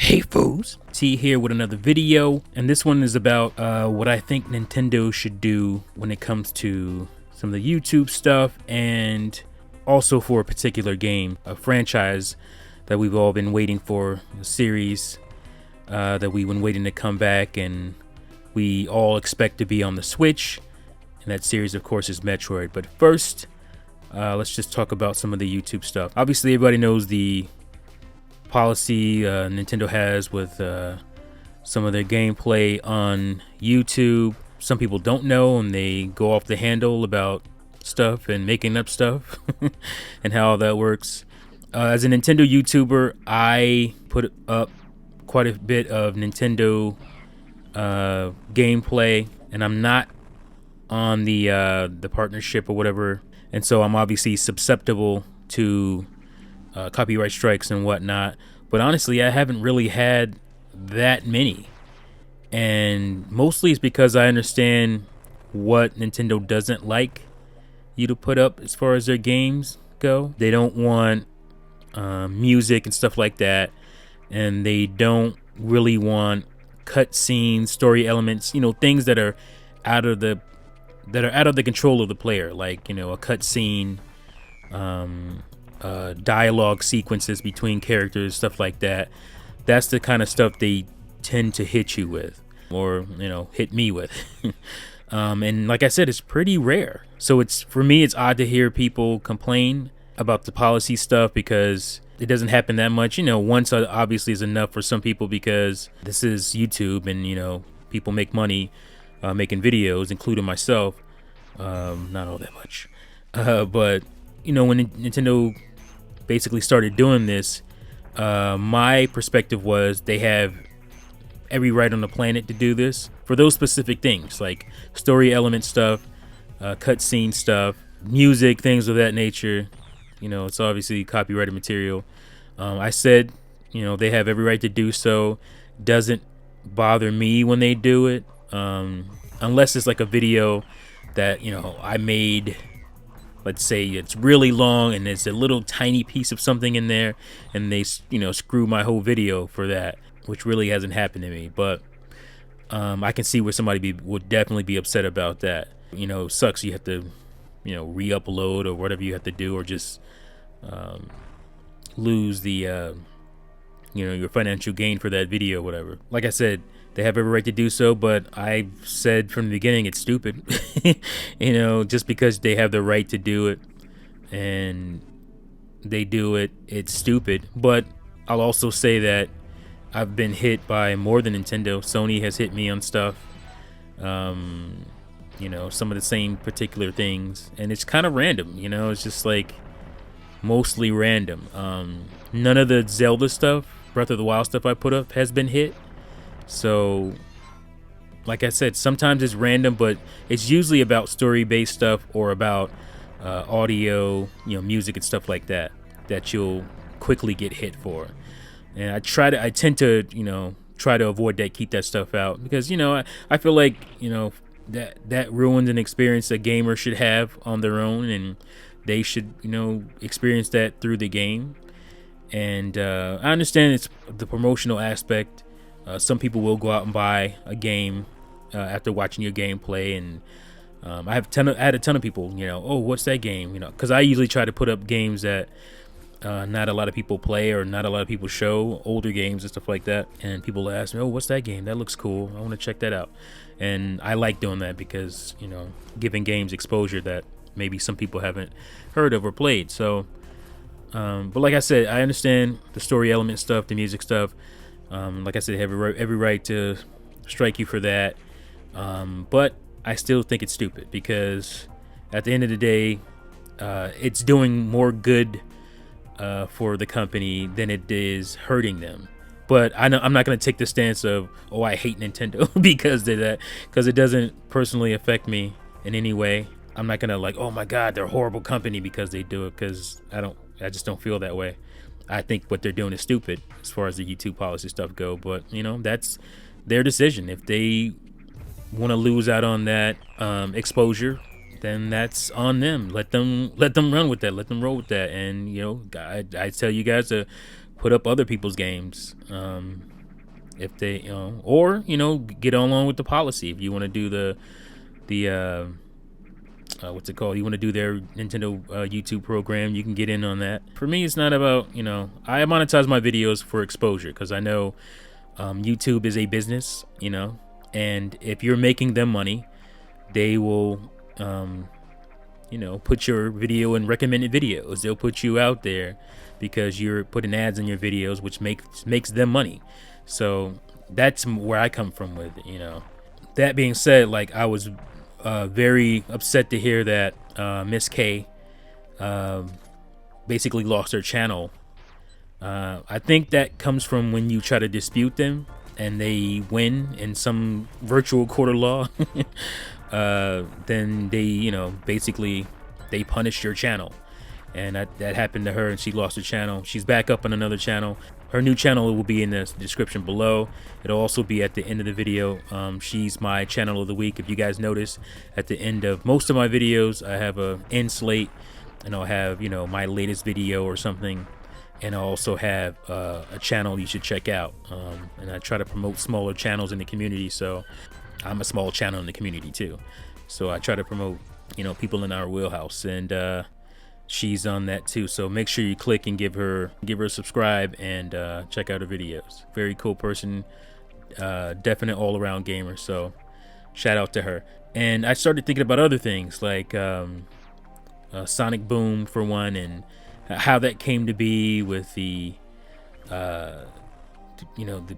Hey fools, T here with another video, and this one is about what I think Nintendo should do when it comes to some of the YouTube stuff, and also for a particular game, a franchise that we've all been waiting for, a series that we've been waiting to come back, and we all expect to be on the Switch, and that series of course is Metroid. But first, let's just talk about some of the YouTube stuff. Obviously everybody knows the policy Nintendo has with some of their gameplay on YouTube. Some people don't know and they go off the handle about stuff and making up stuff and how that works. As a Nintendo YouTuber, I put up quite a bit of Nintendo gameplay, and I'm not on the partnership or whatever, and so I'm obviously susceptible to copyright strikes and whatnot. But honestly, I haven't really had that many, and mostly it's because I understand what Nintendo doesn't like you to put up as far as their games go. They don't want music and stuff like that, and they don't really want cutscenes, story elements, things that are out of the control of the player, like a cutscene, dialogue sequences between characters, stuff like that. That's the kind of stuff they tend to hit you with, or hit me with. And like I said, it's pretty rare. So for me it's odd to hear people complain about the policy stuff, because it doesn't happen that much. Once obviously is enough for some people, because this is YouTube, and people make money making videos, including myself. Not all that much, but when Nintendo basically started doing this, my perspective was they have every right on the planet to do this for those specific things, like story element stuff, cutscene stuff, music, things of that nature. It's obviously copyrighted material. I said, they have every right to do so. Doesn't bother me when they do it, unless it's like a video that I made. Let's say it's really long and there's a little tiny piece of something in there, and they screw my whole video for that, which really hasn't happened to me. But I can see where somebody would definitely be upset about that. It sucks. You have to re-upload or whatever you have to do, or just lose the your financial gain for that video, whatever. Like I said, they have every right to do so, but I said from the beginning it's stupid. Just because they have the right to do it and they do it, it's stupid. But I'll also say that I've been hit by more than Nintendo. Sony has hit me on stuff, some of the same particular things, and it's kind of random. It's just like mostly random. None of the Zelda stuff, Breath of the Wild stuff I put up has been hit. So like I said, sometimes it's random, but it's usually about story-based stuff or about audio, music and stuff like that you'll quickly get hit for. And I tend to try to avoid that, keep that stuff out, because I feel like that ruins an experience a gamer should have on their own, and they should experience that through the game. And I understand it's the promotional aspect. Some people will go out and buy a game after watching your gameplay, and I had a ton of people, oh, what's that game? Because I usually try to put up games that not a lot of people play, or not a lot of people show, older games and stuff like that. And people ask me, oh, what's that game? That looks cool. I want to check that out. And I like doing that because giving games exposure that maybe some people haven't heard of or played. So, but like I said, I understand the story element stuff, the music stuff. Like I said, they have every right to strike you for that. But I still think it's stupid, because at the end of the day, it's doing more good for the company than it is hurting them. But I'm not going to take the stance of, oh, I hate Nintendo because of that, because it doesn't personally affect me in any way. I'm not going to like, oh my God, they're a horrible company because they do it, because I just don't feel that way. I think what they're doing is stupid as far as the YouTube policy stuff go, but that's their decision. If they want to lose out on that exposure, then that's on them. Let them run with that. Let them roll with that. And I tell you guys to put up other people's games. if they, or get along with the policy. If you want to do the what's it called? You want to do their Nintendo YouTube program, you can get in on that. For me, it's not about, I monetize my videos for exposure because I know YouTube is a business, and if you're making them money, they will, put your video in recommended videos. They'll put you out there because you're putting ads in your videos, which makes them money. So that's where I come from with it. That being said, like, I was very upset to hear that Miss K basically lost her channel. I think that comes from when you try to dispute them and they win in some virtual court of law. Then they, basically they punish your channel. And that happened to her, and she lost her channel. She's back up on another channel. Her new channel will be in the description below. It'll also be at the end of the video. She's my channel of the week. If you guys notice, at the end of most of my videos, I have a end slate, and I'll have, my latest video or something. And I also have a channel you should check out. And I try to promote smaller channels in the community. So I'm a small channel in the community too. So I try to promote, people in our wheelhouse, and she's on that too. So make sure you click and give her a subscribe and check out her videos. Very cool person, definite all-around gamer. So shout out to her. And I started thinking about other things like Sonic Boom for one, and how that came to be with the the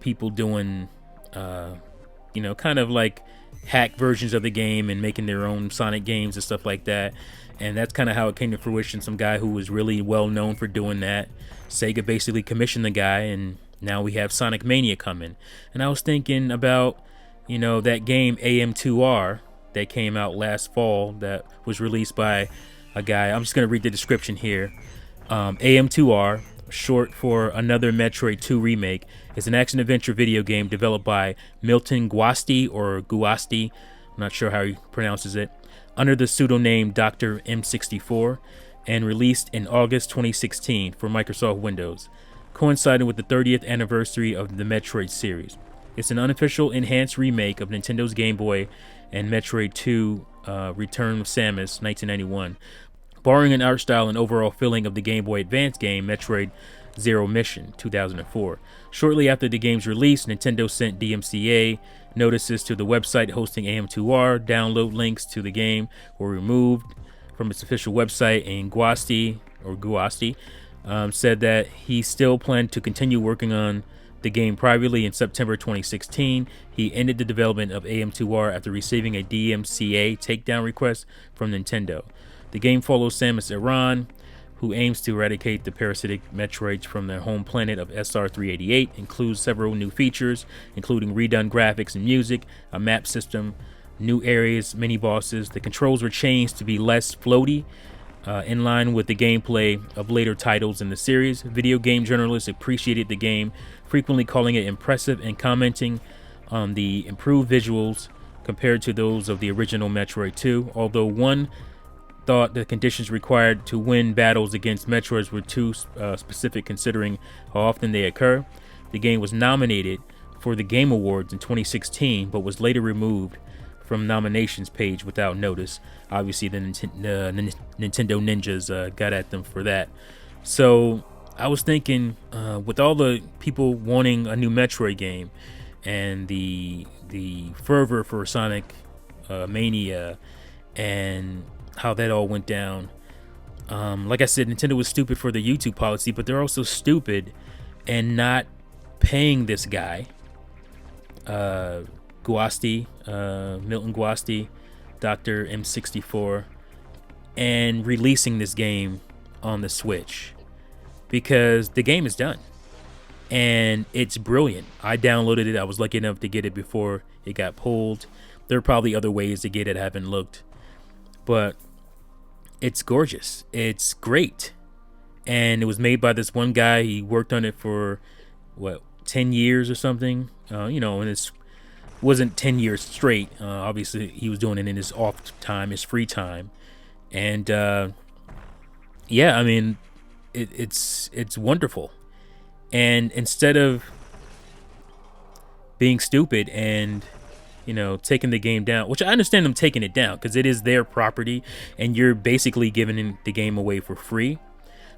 people doing kind of like hack versions of the game and making their own Sonic games and stuff like that. And that's kind of how it came to fruition. Some guy who was really well known for doing that, Sega basically commissioned the guy, and now we have Sonic Mania coming. And I was thinking about that game AM2R that came out last fall, that was released by a guy. I'm just going to read the description here. AM2R, short for Another Metroid 2 Remake, is an action-adventure video game developed by Milton Guasti, or Guasti, I'm not sure how he pronounces it, under the pseudonym Dr. M64, and released in August 2016 for Microsoft Windows, coinciding with the 30th anniversary of the Metroid series. It's an unofficial enhanced remake of Nintendo's Game Boy and Metroid 2 Return of Samus 1991, borrowing an art style and overall feeling of the Game Boy Advance game Metroid Zero Mission 2004. Shortly after the game's release, Nintendo sent DMCA notices to the website hosting AM2R. Download links to the game were removed from its official website, and Guasti said that he still planned to continue working on the game privately. In September 2016, he ended the development of AM2R after receiving a DMCA takedown request from Nintendo. The game follows Samus Aran, who aims to eradicate the parasitic Metroids from their home planet of SR-388, includes several new features, including redone graphics and music, a map system, new areas, mini-bosses. The controls were changed to be less floaty, in line with the gameplay of later titles in the series. Video game journalists appreciated the game, frequently calling it impressive and commenting on the improved visuals compared to those of the original Metroid 2, although one thought the conditions required to win battles against Metroids were too specific considering how often they occur. The game was nominated for the Game Awards in 2016, but was later removed from nominations page without notice. Obviously, the Nintendo ninjas got at them for that. So I was thinking, with all the people wanting a new Metroid game and the fervor for Sonic Mania and how that all went down, like I said, Nintendo was stupid for the YouTube policy, but they're also stupid and not paying this guy, Guasti, Milton Guasti, Dr. M64, and releasing this game on the Switch, because the game is done and it's brilliant. I downloaded it. I was lucky enough to get it before it got pulled. There are probably other ways to get it. I haven't looked, but it's gorgeous. It's great. And it was made by this one guy. He worked on it for 10 years or something, and it wasn't 10 years straight. Obviously he was doing it in his off time, his free time. And yeah, I mean, it's wonderful. And instead of being stupid and, you know, taking the game down, which I understand them taking it down because it is their property and you're basically giving the game away for free.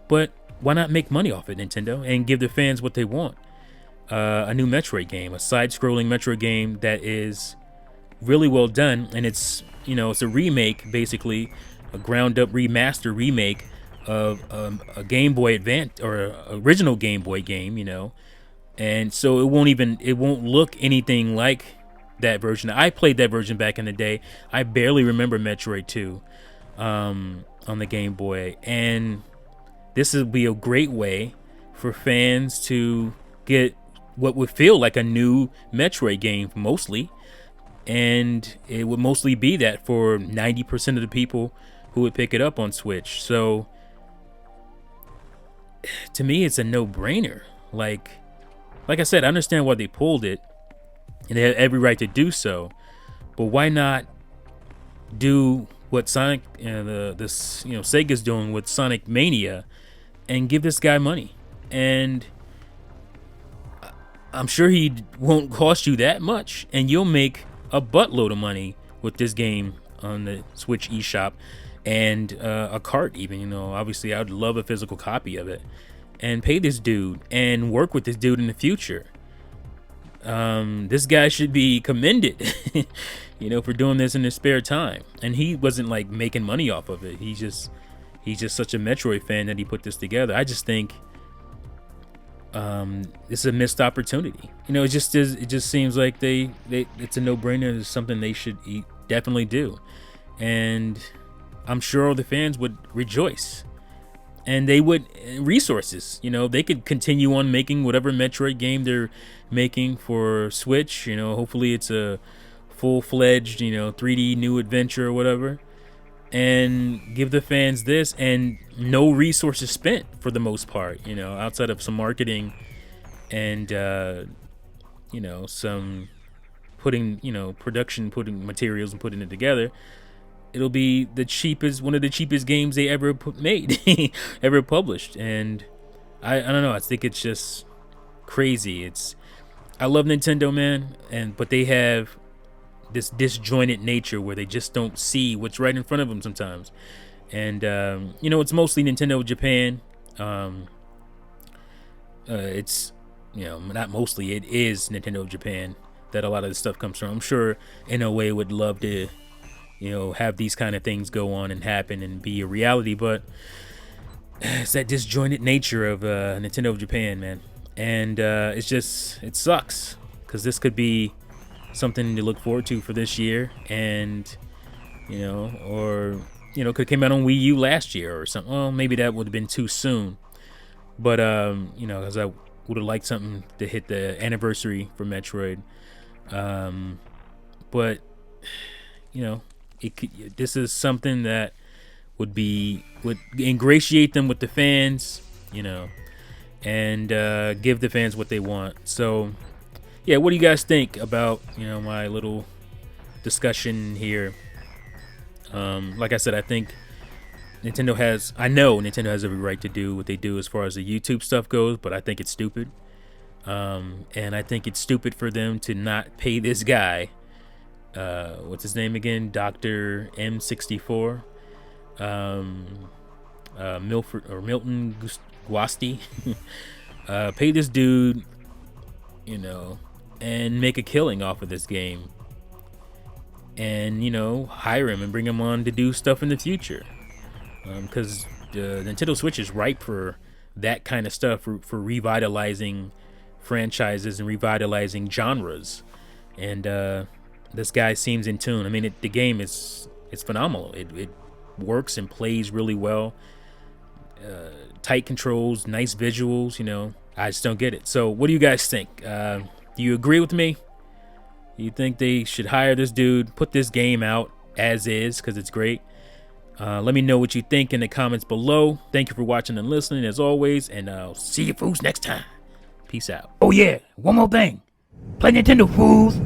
But why not make money off it, Nintendo, and give the fans what they want? A new Metroid game, a side-scrolling Metroid game that is really well done, and it's, you know, it's a remake, basically a ground-up remaster remake of a Game Boy Advance or a original Game Boy game, you know, and so it won't look anything like that version. I played that version back in the day. I barely remember Metroid 2 on the Game Boy, and this would be a great way for fans to get what would feel like a new Metroid game mostly, and it would mostly be that for 90% of the people who would pick it up on Switch. So to me, it's a no-brainer. Like I said, I understand why they pulled it, and they have every right to do so, but why not do what Sonic Sega's doing with Sonic Mania and give this guy money? And I'm sure he won't cost you that much, and you'll make a buttload of money with this game on the Switch eShop and a cart even. You know, obviously I'd love a physical copy of it, and pay this dude and work with this dude in the future. This guy should be commended, you know, for doing this in his spare time. And he wasn't like making money off of it. He's just such a Metroid fan that he put this together. I just think this is a missed opportunity. You know, it just seems like it's a no-brainer. It's something they should definitely do, and I'm sure all the fans would rejoice, and they would resources. You know, they could continue on making whatever Metroid game they're making for Switch. You know, hopefully it's a full-fledged, you know, 3D new adventure or whatever, and give the fans this, and no resources spent for the most part, you know, outside of some marketing and you know, some putting materials and putting it together. It'll be one of the cheapest games they ever made ever published. And I don't know, I think it's just crazy. I love Nintendo, man, but they have this disjointed nature where they just don't see what's right in front of them sometimes. And you know, it's mostly Nintendo Japan. It's, you know, not mostly, it is Nintendo Japan that a lot of this stuff comes from. I'm sure NOA would love to, you know, have these kind of things go on and happen and be a reality, but it's that disjointed nature of Nintendo Japan, man. And it sucks, because this could be something to look forward to for this year, and, you know, or, you know, could have came out on Wii U last year or something. Well, maybe that would have been too soon, but you know, because I would have liked something to hit the anniversary for Metroid. But, you know, this is something that would ingratiate them with the fans, you know, and give the fans what they want. So yeah, what do you guys think about, you know, my little discussion here? Like I said, I think I know Nintendo has every right to do what they do as far as the YouTube stuff goes, but I think it's stupid. And I think it's stupid for them to not pay this guy, what's his name again? Dr. M64, Milton Guasti. Pay this dude, you know, and make a killing off of this game, and, you know, hire him and bring him on to do stuff in the future, because the Nintendo Switch is ripe for that kind of stuff, for revitalizing franchises and revitalizing genres. And this guy seems in tune. I mean, the game it's phenomenal. It works and plays really well. Tight controls, nice visuals, you know. I just don't get it. So what do you guys think? Do you agree with me? You think they should hire this dude, put this game out as is, because it's great? Let me know what you think in the comments below. Thank you for watching and listening as always, and I'll see you fools next time. Peace out. Oh yeah, one more thing. Play Nintendo, fools.